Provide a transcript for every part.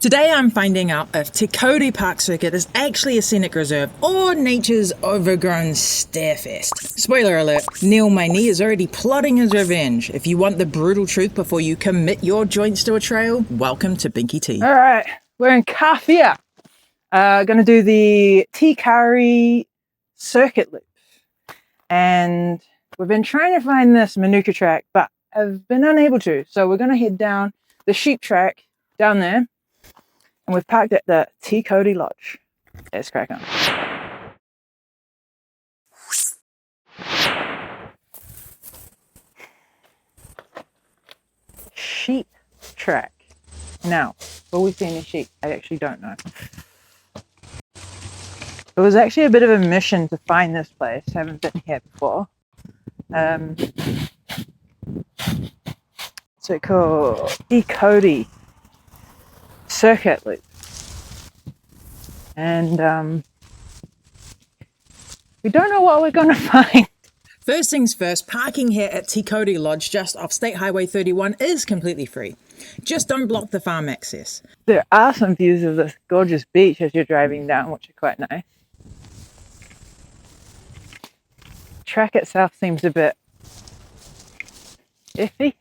Today I'm finding out if Te Kauri Park Circuit is actually a scenic reserve or nature's overgrown stairfest. Spoiler alert, Neil my knee is already plotting his revenge. If you want the brutal truth before you commit your joints to a trail, welcome to BinkyT. Alright, we're in Kawhia. Gonna do the Te Kauri Circuit loop. And we've been trying to find this Manuka track, but I've been unable to. So we're gonna head down the sheep track down there. And we've parked at the Te Kauri Lodge. Let's crack on. Sheep track. Now, will we see any sheep? I actually don't know. It was actually a bit of a mission to find this place. I haven't been here before. What's it called? Te Kauri Circuit loop. And we don't know what we're going to find. First things first, parking here at Te Kauri Lodge just off State Highway 31 is completely free. Just don't block the farm access. There are some views of this gorgeous beach as you're driving down, which are quite nice. The track itself seems a bit iffy.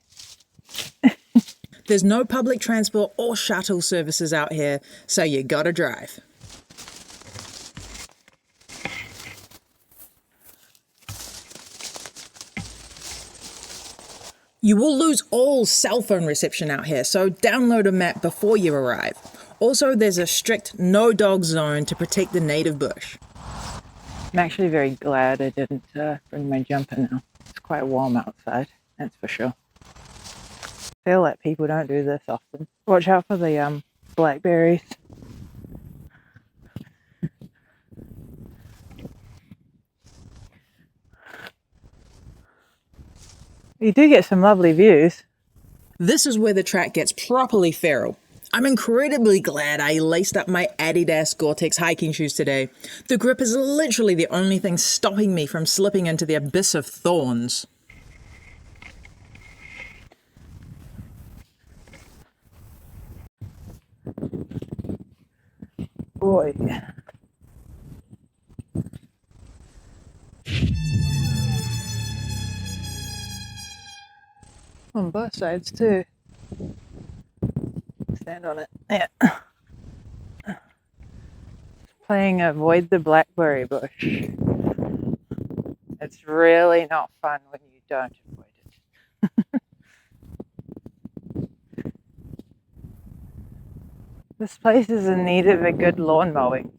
There's no public transport or shuttle services out here, so you gotta drive. You will lose all cell phone reception out here, so download a map before you arrive. Also, there's a strict no dog zone to protect the native bush. I'm actually very glad I didn't bring my jumper now. It's quite warm outside, that's for sure. I feel like people don't do this often. Watch out for the blackberries. You do get some lovely views. This is where the track gets properly feral. I'm incredibly glad I laced up my Adidas Gore-Tex hiking shoes today. The grip is literally the only thing stopping me from slipping into the abyss of thorns. Boy. On both sides too. Stand on it. Yeah. Playing avoid the blackberry bush. It's really not fun when you don't avoid it. This place is in need of a good lawn mowing.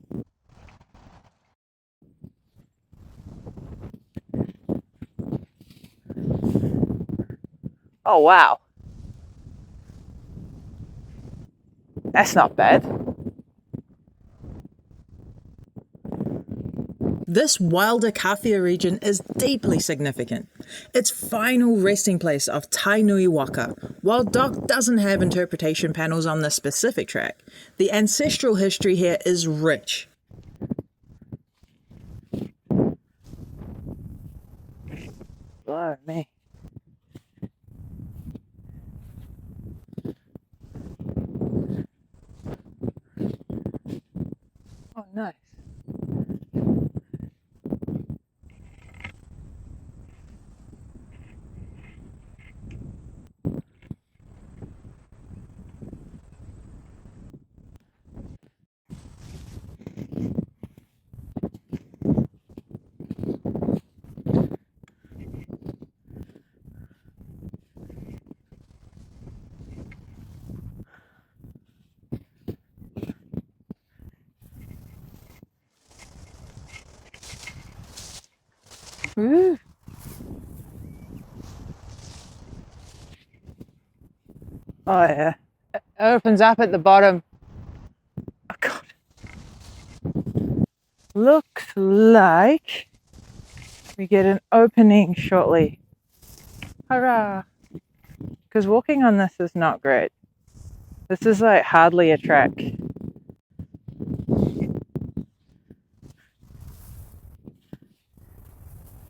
Oh wow. That's not bad. This wilder Kawhia region is deeply significant. Its final resting place of Tainui Waka. While Doc doesn't have interpretation panels on this specific track, the ancestral history here is rich. Blow me. Oh, nice. Ooh. Oh yeah. It opens up at the bottom. Oh god. Looks like we get an opening shortly. Hurrah! Because walking on this is not great. This is like hardly a track.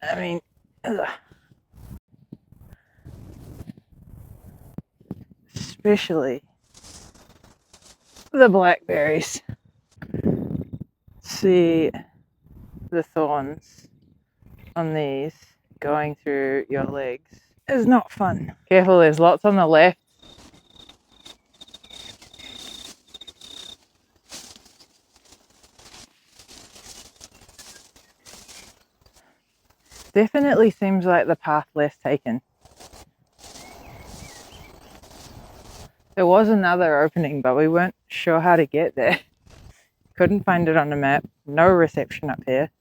I mean, ugh. Especially the blackberries. See the thorns on these going through your legs is not fun. Careful, there's lots on the left. Definitely seems like the path less taken. There was another opening, but we weren't sure how to get there. Couldn't find it on the map. No reception up here.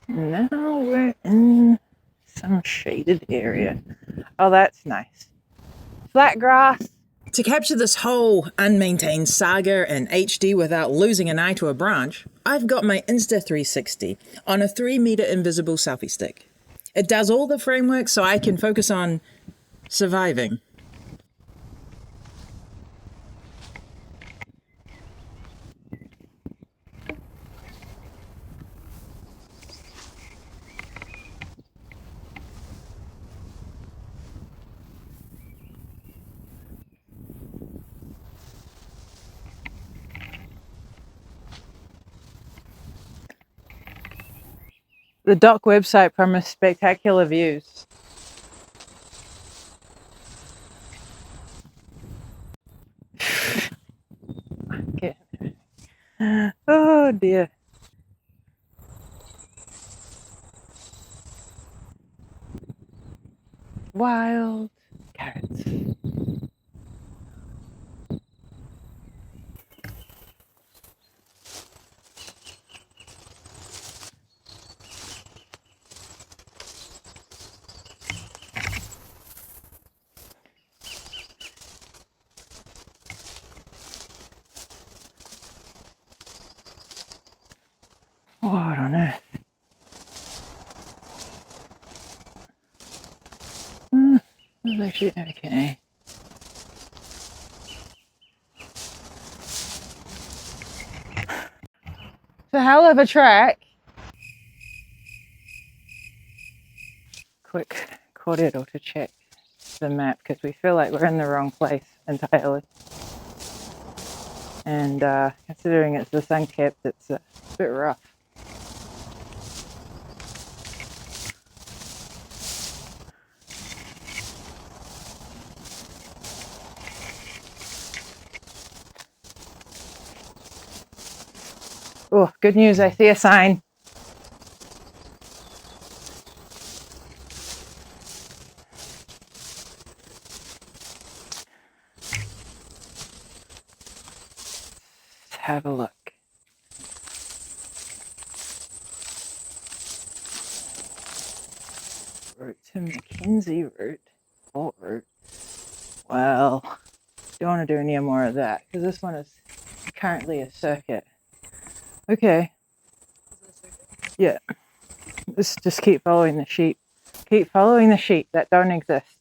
Now we're in some shaded area. Oh, that's nice. Flat grass. To capture this whole unmaintained saga in HD without losing an eye to a branch, I've got my Insta360 on a 3-meter invisible selfie stick. It does all the framework so I can focus on surviving. The dock website promised spectacular views. Okay. Oh dear. Wild carrots. What on earth? That's actually okay. It's a hell of a track. Quick corridor to check the map because we feel like we're in the wrong place entirely. And considering it's the sun-capped, it's a bit rough. Oh, good news, I see a sign. Let's have a look. Route to Mackenzie route. What route? Well, don't want to do any more of that because this one is currently a circuit. Okay. Yeah. Just keep following the sheep. Keep following the sheep that don't exist.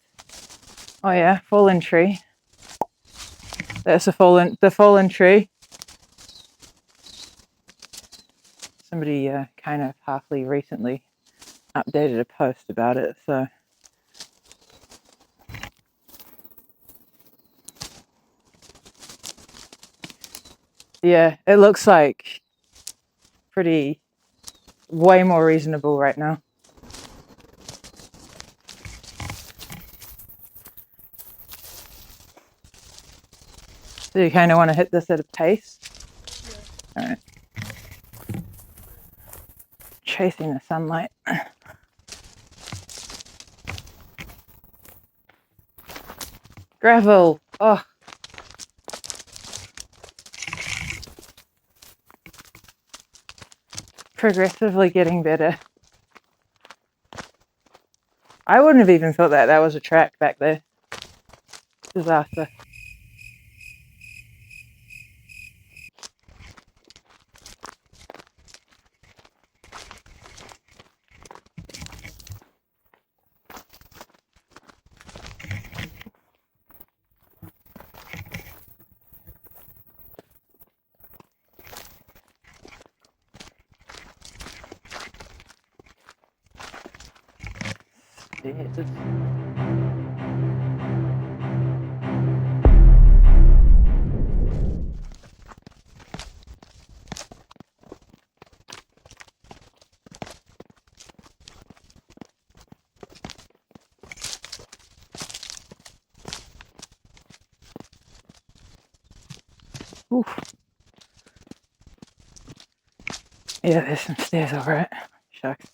Oh yeah, fallen tree. That's the fallen tree. Somebody kind of halfly recently updated a post about it, so. Yeah, it looks like pretty, way more reasonable right now. So you kind of want to hit this at a pace? Yeah. All right. Chasing the sunlight. Gravel. Oh. Progressively getting better. I wouldn't have even thought that was a track back there. Disaster. stairs. Oof. Yeah, there's some stairs, alright. Shucks.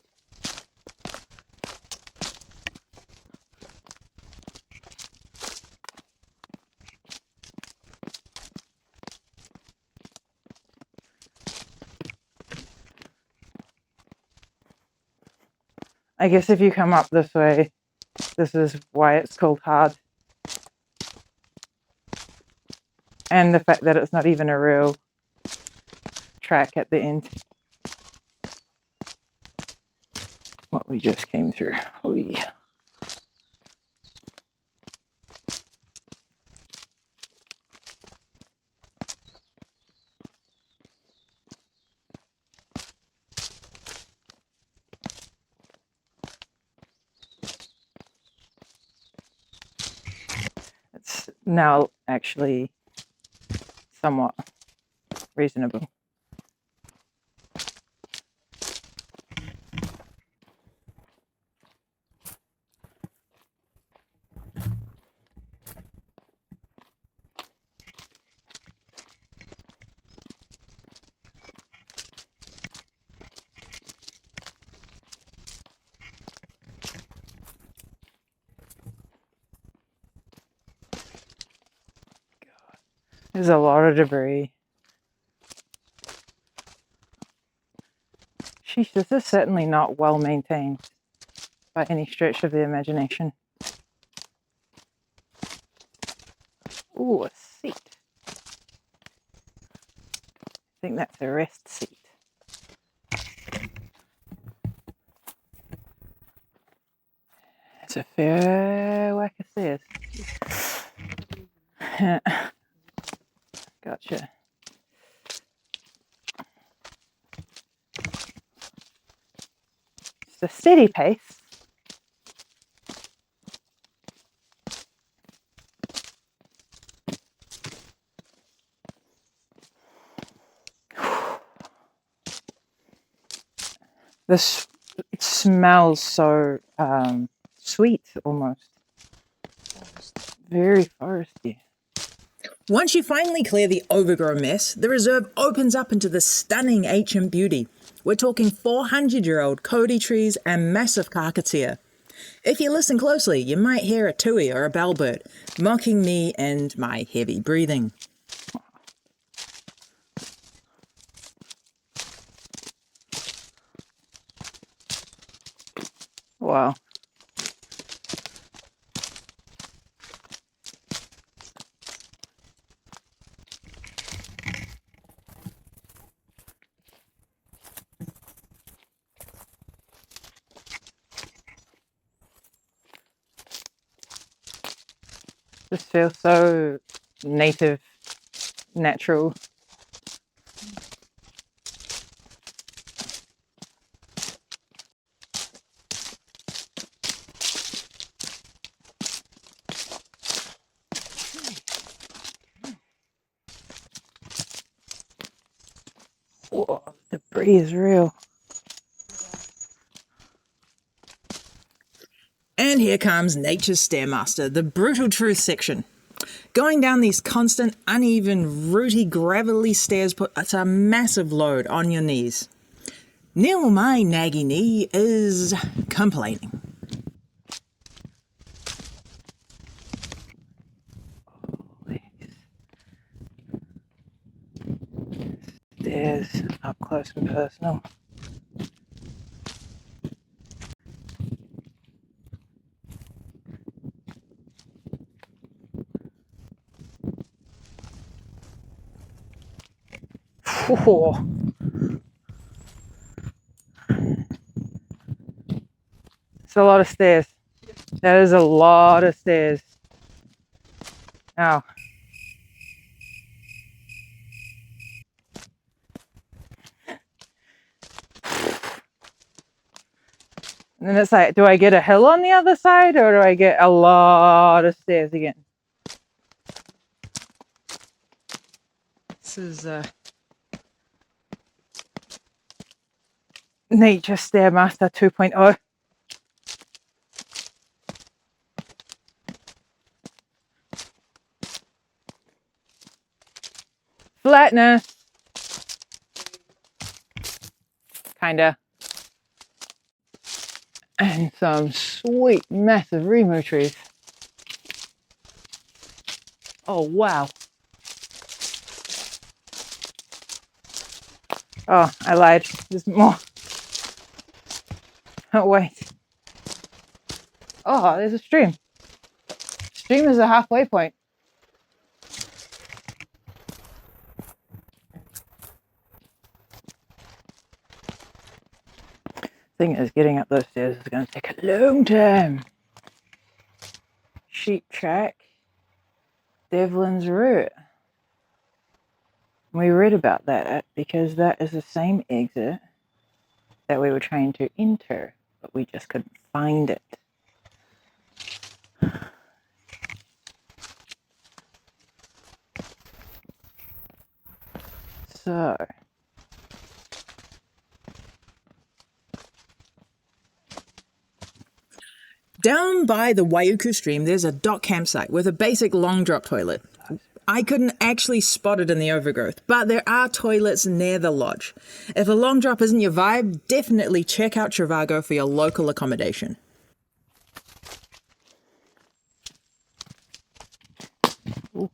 I guess if you come up this way, this is why it's called hard. And the fact that it's not even a real track at the end. What we just came through. Oh yeah. It's now actually somewhat reasonable. There's a lot of debris. Sheesh, this is certainly not well maintained by any stretch of the imagination. Ooh, a seat. I think that's a rest seat. It's a fair whack of stairs. Gotcha. It's a steady pace. This it smells so sweet almost. Very foresty. Once you finally clear the overgrown mess, the reserve opens up into the stunning ancient beauty. We're talking 400-year-old Kauri trees and massive kakatea. If you listen closely, you might hear a tui or a bellbird mocking me and my heavy breathing. Wow. This feels so native, natural. Whoa, debris is real. And here comes Nature's Stairmaster, the brutal truth section. Going down these constant, uneven, rooty, gravelly stairs puts a massive load on your knees. Neil, my naggy knee, is complaining. Stairs up close and personal. Whoa. It's a lot of stairs. That is a lot of stairs. Now, And it's like, do I get a hill on the other side or do I get a lot of stairs again? This is Nature Stairmaster 2.0. Flatness. Kinda. And some sweet, massive Remu trees. Oh, wow. Oh, I lied. There's more. Oh, wait. Oh, there's a stream. Stream is a halfway point. Thing is, getting up those stairs is going to take a long time. Sheep track. Devlin's route. We read about that because that is the same exit that we were trying to enter, but we just couldn't find it. So, Down by the Waiuku stream, there's a dock campsite with a basic long drop toilet. I couldn't actually spot it in the overgrowth, but there are toilets near the lodge. If a long drop isn't your vibe, definitely check out Trivago for your local accommodation. ooh.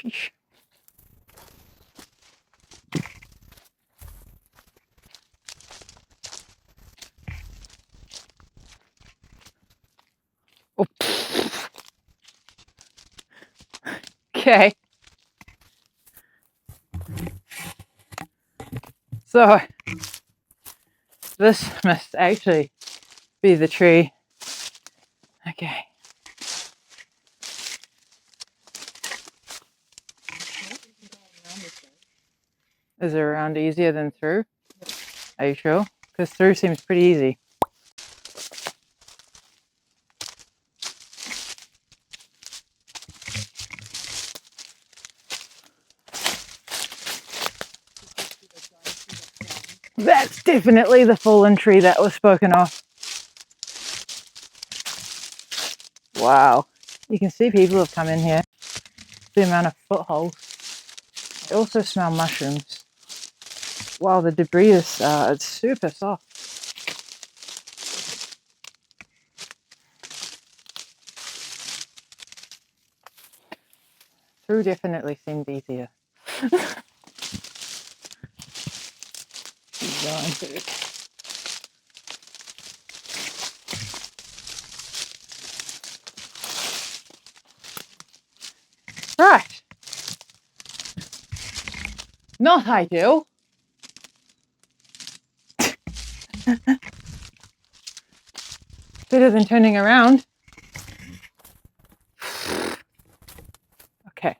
Sheesh. Oh. Okay. So, this must actually be the tree. Okay. Is it around easier than through? Are you sure? Because through seems pretty easy. That's definitely the fallen tree that was spoken of. Wow. You can see people have come in here. The amount of footholds. I also smell mushrooms. Wow, the debris is it's super soft. Through definitely seemed easier. Right. Not ideal. Better than turning around. Okay.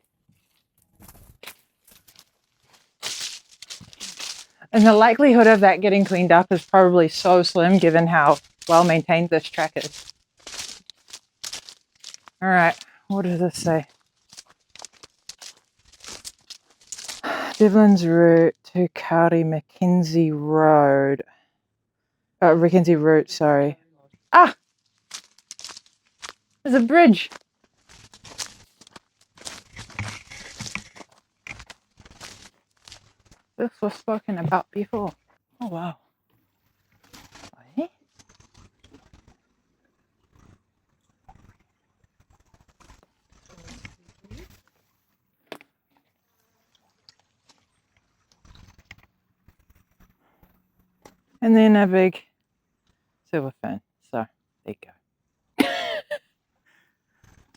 And the likelihood of that getting cleaned up is probably so slim given how well maintained this track is. All right, what does this say? Devlin's route to Kauri Mackenzie Road. Mackenzie Route, sorry. Ah! There's a bridge. This was spoken about before. Oh, wow. Eh? and then a big silver fin. So there you go.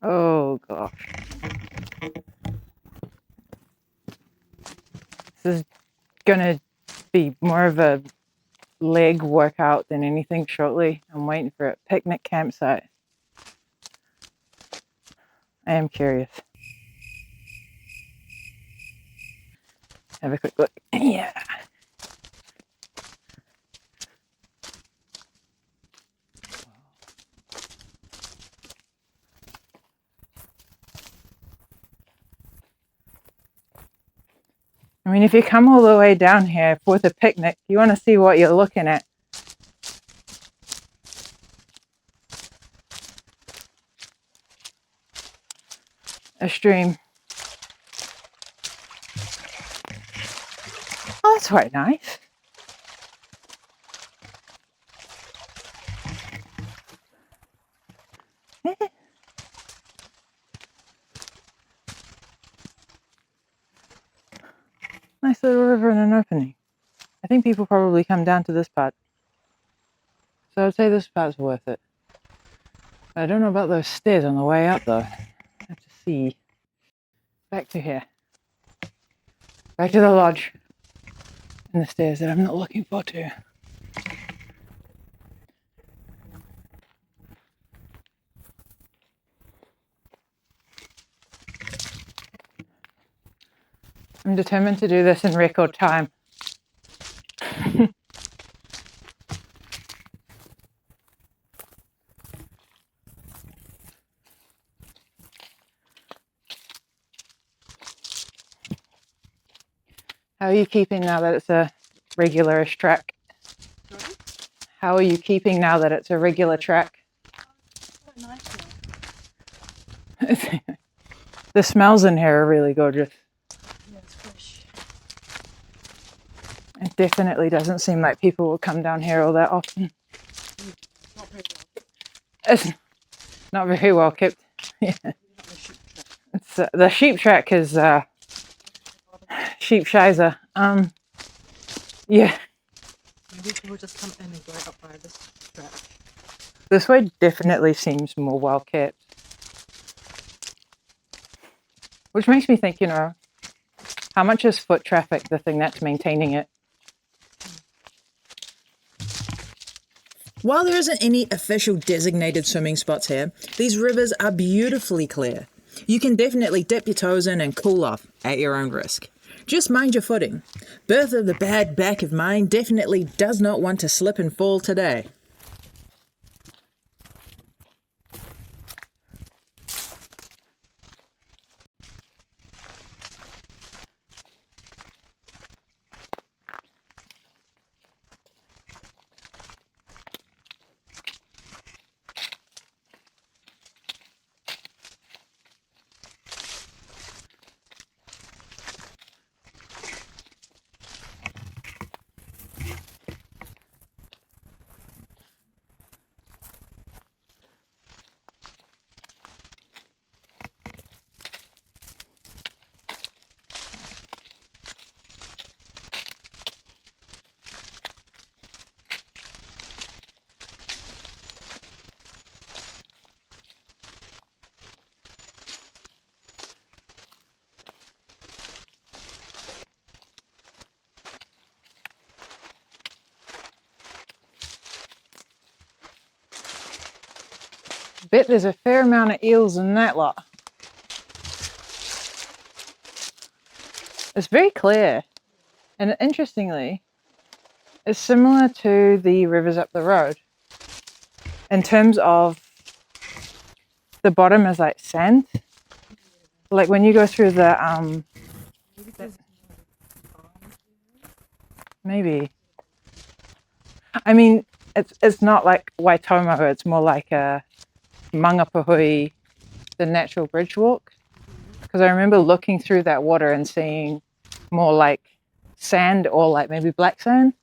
Oh gosh. This is gonna be more of a leg workout than anything shortly. I'm waiting for a picnic campsite. I am curious. Have a quick look. Yeah. I mean, if you come all the way down here with a picnic, you want to see what you're looking at. A stream. Oh, that's quite nice. Nice little river and an opening. I think people probably come down to this part. So I'd say this part's worth it. I don't know about those stairs on the way up though. I have to see. Back to here. Back to the lodge. And the stairs that I'm not looking for too. I'm determined to do this in record time. How are you keeping now that it's a regularish track? How are you keeping now that it's a regular track? The smells in here are really gorgeous. Yeah, it's fresh. It definitely doesn't seem like people will come down here all that often. Not very well. It's not very well kept. Yeah. It's, the sheep track is sheep shizer. Yeah. Maybe people just come in and go up by this track. This way definitely seems more well kept. Which makes me think, you know, how much is foot traffic the thing that's maintaining it? While there isn't any official designated swimming spots here, these rivers are beautifully clear. You can definitely dip your toes in and cool off at your own risk. Just mind your footing. Bertha, the bad back of mine, definitely does not want to slip and fall today. Bet there's a fair amount of eels in that lot. It's very clear. And interestingly, it's similar to the rivers up the road. In terms of the bottom is like sand. Like when you go through the maybe. I mean, it's not like Waitomo, it's more like a Mangapahui, the natural bridge walk. Because I remember looking through that water and seeing more like sand or like maybe black sand.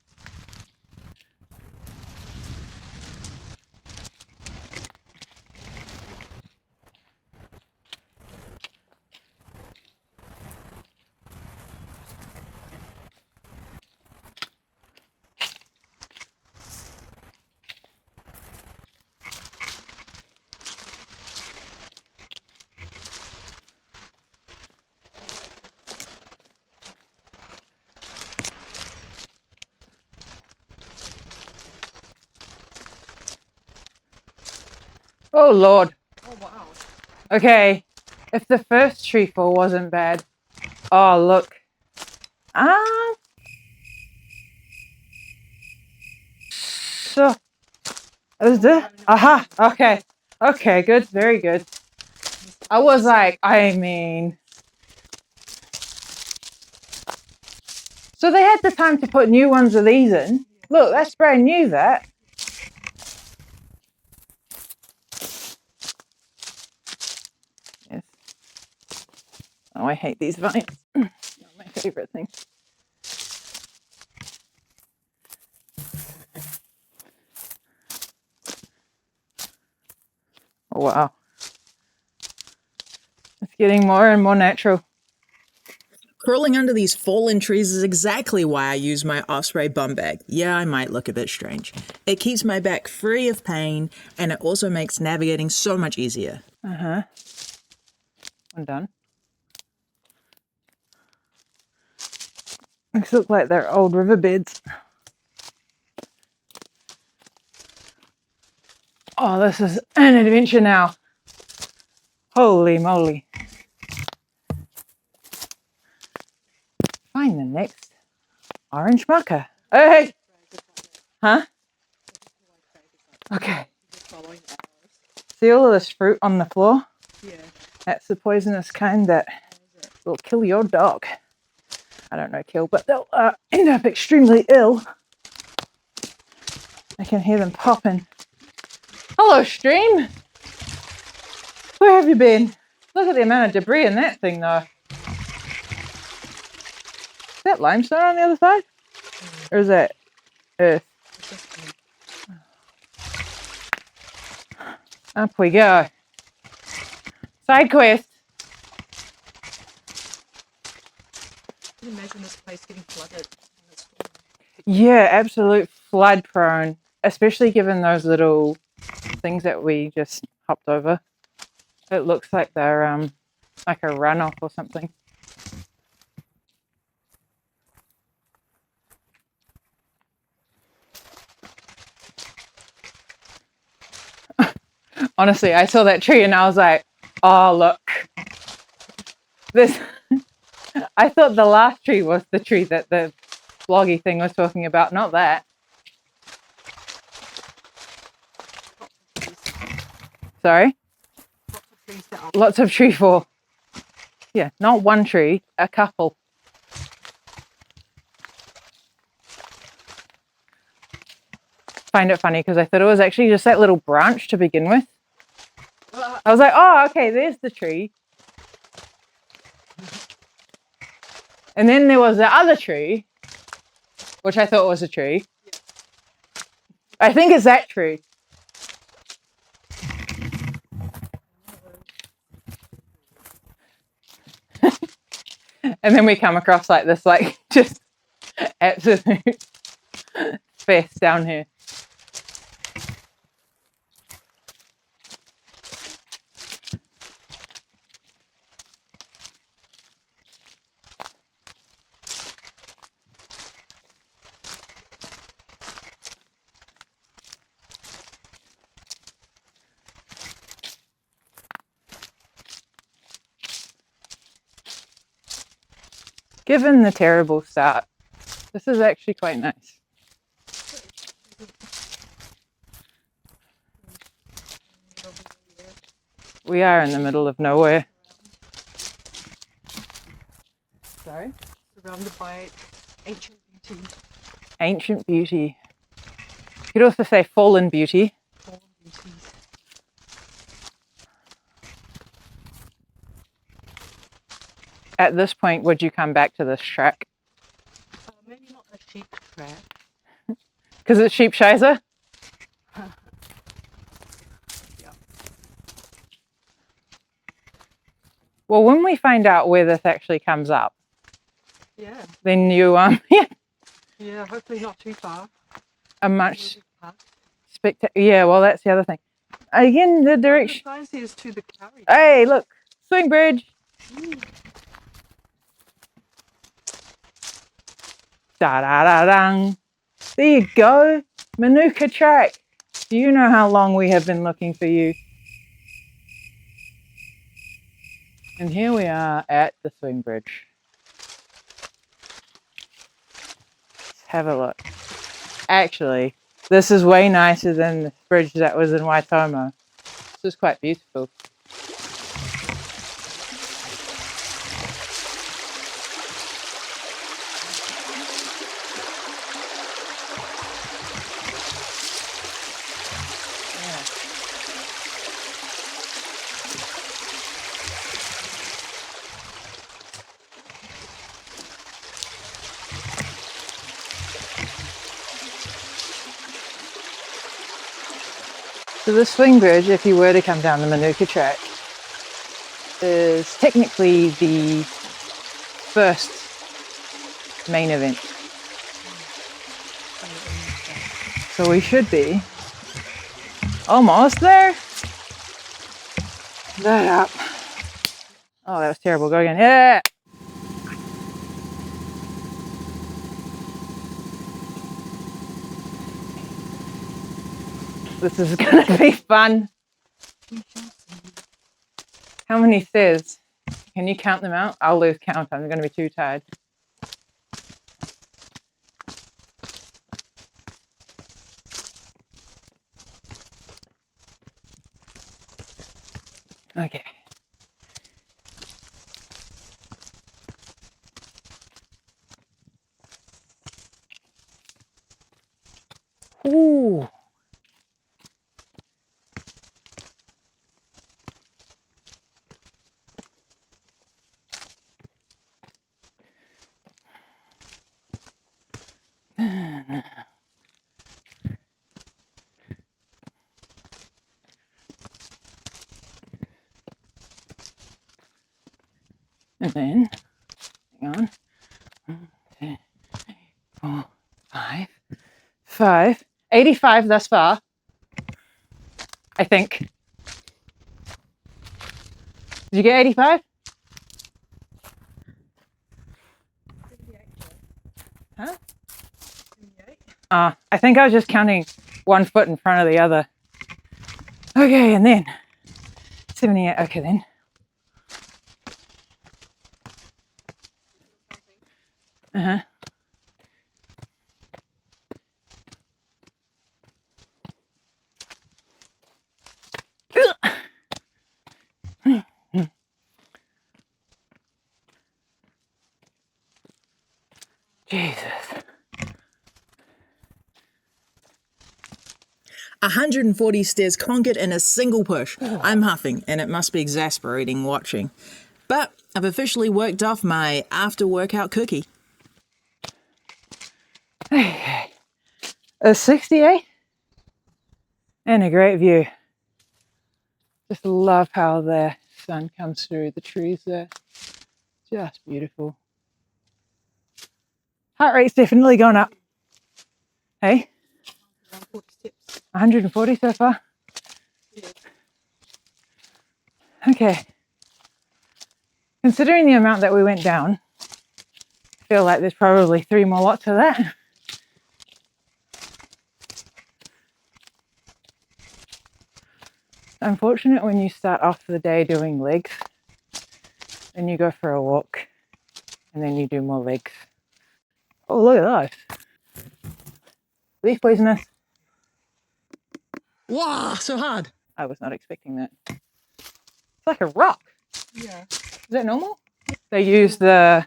Oh, Lord. Oh, wow. Okay. If the first tree fall wasn't bad. Oh, look. So, is this? Aha. Okay. Okay, good. Very good. I was like, I mean. So they had the time to put new ones of these in. Look, that's brand new, that. Yes. Oh, I hate these vines. Not my favorite thing. Oh, wow. It's getting more and more natural. Crawling under these fallen trees is exactly why I use my Osprey bum bag. Yeah, I might look a bit strange. It keeps my back free of pain, and it also makes navigating so much easier. Uh-huh. I'm done. These look like they're old riverbeds. Oh, this is an adventure now. Holy moly. Find the next orange marker. Hey! Huh? Okay. See all of this fruit on the floor? Yeah. That's the poisonous kind that will kill your dog. I don't know kill, but they'll end up extremely ill. I can hear them popping. Hello, stream. Where have you been? Look at the amount of debris in that thing, though. Is that limestone on the other side? Or is that earth? Up we go. Side quest. Can you imagine this place getting flooded? Yeah, absolute flood prone. Especially given those little things that we just hopped over. It looks like they're like a runoff or something. Honestly, I saw that tree and I was like, oh, look. This. I thought the last tree was the tree that the vloggy thing was talking about, not that. Sorry? Lots of tree fall. Yeah, not one tree, a couple. Find it funny because I thought it was actually just that little branch to begin with. I was like, oh, okay, there's the tree. And then there was the other tree, which I thought was a tree. I think it's that tree. And then we come across like this, like just absolute fest down here. Given the terrible start, this is actually quite nice. We are in the middle of nowhere. Sorry? Surrounded by ancient beauty. Ancient beauty. You could also say fallen beauty. Fallen beauties. At this point, would you come back to this track? Maybe not a sheep track. Because it's sheep shizer? Yeah. Well, when we find out where this actually comes up, Yeah. then you, Yeah, hopefully not too far. a much yeah, well, that's the other thing. Again, the direction. The sign says to the Kauri. Hey, look, swing bridge. Da da da dang. There you go, Manuka track. Do you know how long we have been looking for you? And here we are at the swing bridge. Let's have a look. Actually, this is way nicer than the bridge that was in Waitomo. This is quite beautiful. So the swing bridge, if you were to come down the Manuka track, is technically the first main event. So we should be almost there. That up. Oh, that was terrible. Go again. Yeah. This is gonna be fun. How many stairs? Can you count them out? I'll lose count. I'm gonna be too tired. Okay. Ooh. And then, hang on, 1, 2, 3, 4, 5, 85 thus far, I think. Did you get 85? Huh? I think I was just counting one foot in front of the other. Okay, and then 78. Okay, then. Uh-huh. Jesus. 140 stairs conquered in a single push. I'm huffing, and it must be exasperating watching. But I've officially worked off my after-workout cookie. Okay. A 68 and a great view. Just love how the sun comes through the trees there. Just beautiful. Heart rate's definitely gone up. Hey? 140 so far? Yeah. Okay. Considering the amount that we went down, I feel like there's probably 3 more lots of that. Unfortunate when you start off the day doing legs, then you go for a walk, and then you do more legs. Oh, look at those. Leaf poisonous. Wow, so hard. I was not expecting that. It's like a rock. Yeah. Is that normal? They use the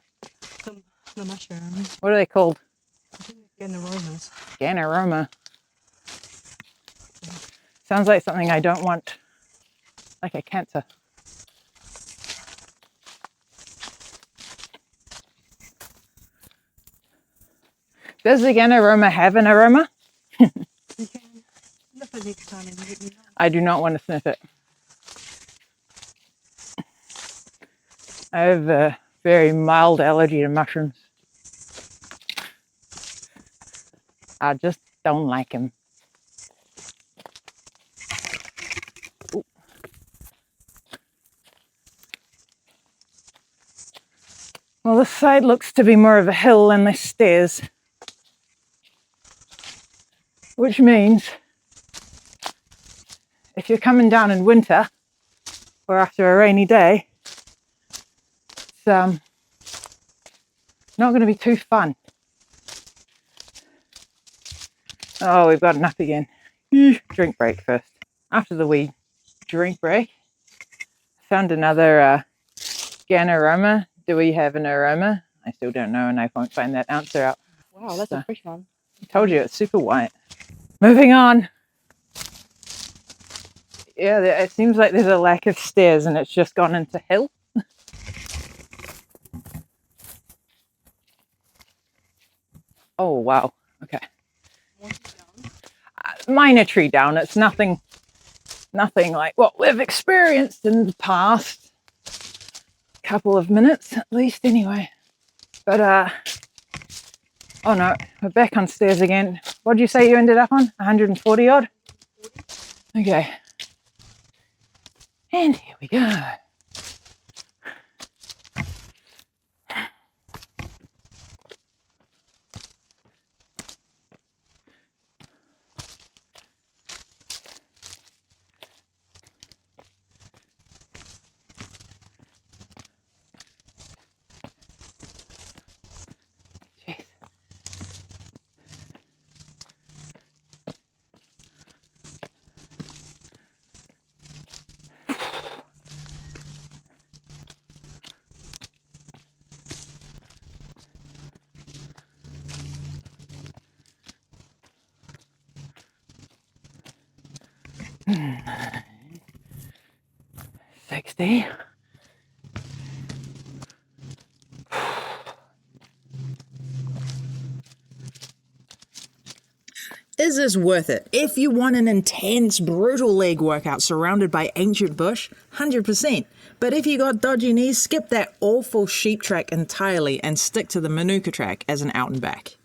mushroom. what are they called? I think again aromas. Ganaroma. Sounds like something I don't want. Like a cancer. Does the Ganaroma have an aroma? You can sniff it next time and let me know. I do not want to sniff it. I have a very mild allergy to mushrooms. I just don't like them. Ooh. Well, this side looks to be more of a hill and less stairs. Which means if you're coming down in winter or after a rainy day, not going to be too fun. Oh, we've got enough again. Drink break first. After the wee drink break, found another GAN aroma. Do we have an aroma? I still don't know, and I won't find that answer out. Wow, that's a fresh one. I told you, it's super white. Moving on. Yeah, it seems like there's a lack of stairs and it's just gone into hill. Oh, wow. Okay. Minor tree down. It's nothing like what we've experienced in the past couple of minutes, at least, anyway. But, oh no, we're back on stairs again. What did you say you ended up on? 140 odd? Okay. And here we go. Jeez. Hmm. 60. Is this worth it? If you want an intense, brutal leg workout surrounded by ancient bush, 100%. But if you got dodgy knees, skip that awful sheep track entirely and stick to the Manuka track as an out and back.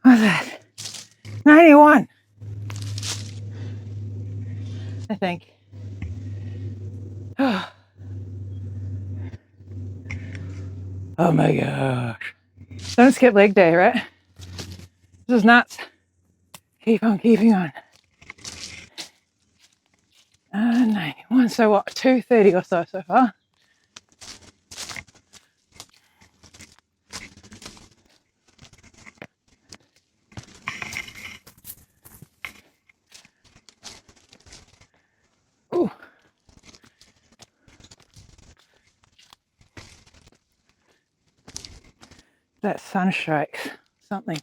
What's that? 91. I think. Oh my gosh. Don't skip leg day, right? This is nuts. Keep on keeping on. 91. So what? 230 or so far. Ooh. That sun strikes something.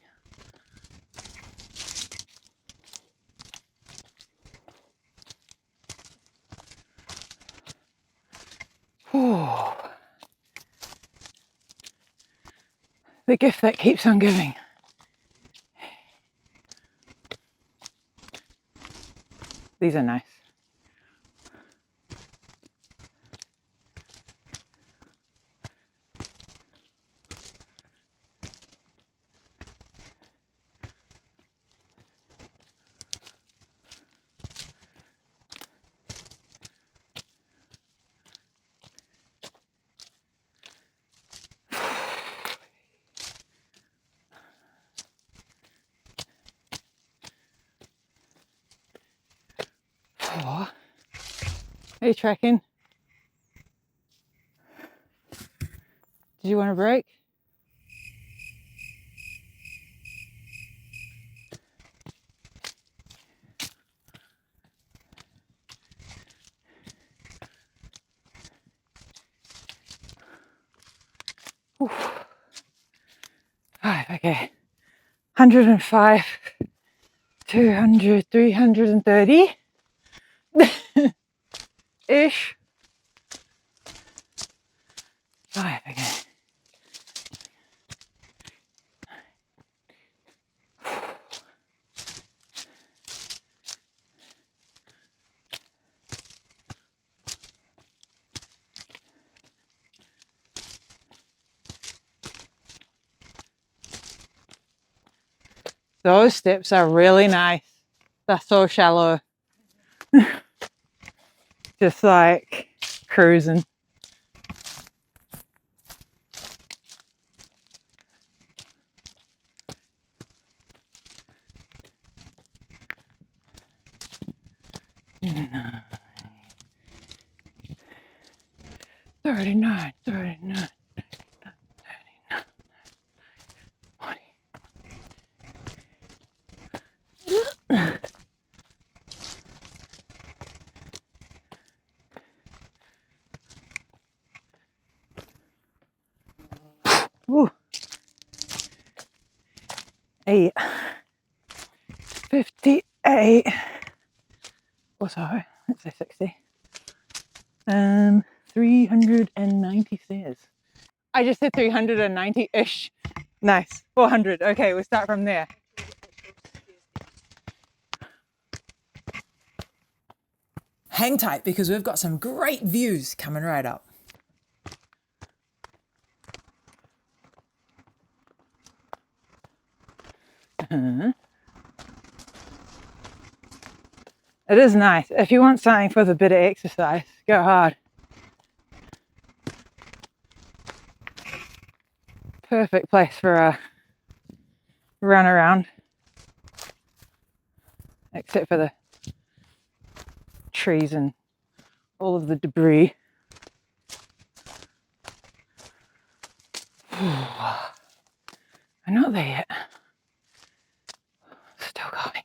Ooh. The gift that keeps on giving. These are nice. Oh. Are you tracking? Did you want a break? Oof. 5, okay. 105, 200, 330 ish. 5, okay. Those steps are really nice. They're so shallow. Just like cruising. 39, 39, 40. Ooh. 8, 58. Oh, sorry, let's say 60. 390 stairs. I just said 390-ish. Nice. 400. Okay, we'll start from there. Hang tight because we've got some great views coming right up. It is nice. If you want something for the bit of exercise, go hard. Perfect place for a run around. Except for the trees and all of the debris. I'm not there yet. Still going.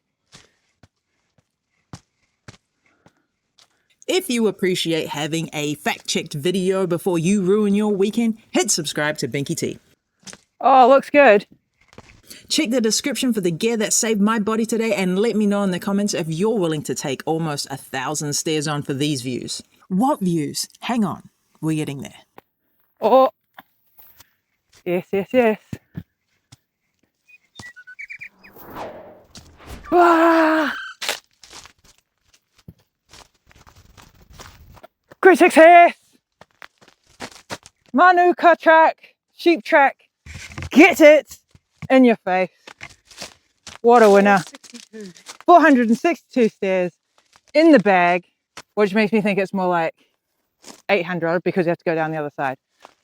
If you appreciate having a fact-checked video before you ruin your weekend, hit subscribe to BinkyT. Oh, looks good. Check the description for the gear that saved my body today and let me know in the comments if you're willing to take almost 1,000 stairs on for these views. What views? Hang on, we're getting there. Oh, yes, yes, yes. Ah! Great success! Manuka track, sheep track, get it in your face. What a winner. 462 stairs in the bag, which makes me think it's more like 800 because you have to go down the other side.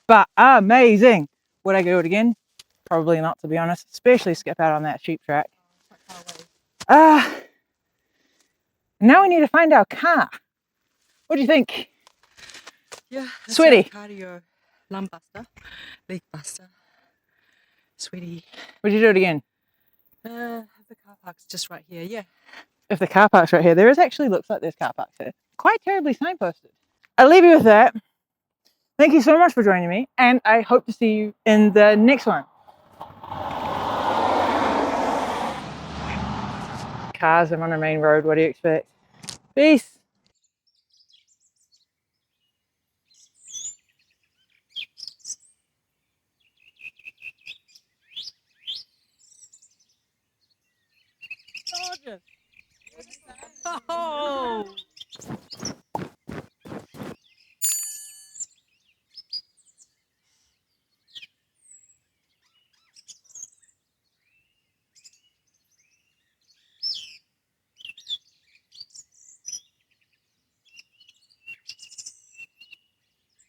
But amazing. Would I do it again? Probably not, to be honest, especially skip out on that sheep track. Now we need to find our car. What do you think? Yeah, Sweetie. Cardio, lung buster, leg buster. Sweetie. Would you do it again? The car park's just right here, yeah. If the car park's right here, there actually looks like there's car parks here. Quite terribly signposted. I'll leave you with that. Thank you so much for joining me, and I hope to see you in the next one. Cars, I'm on a main road, what do you expect? Peace. Gorgeous. Oh.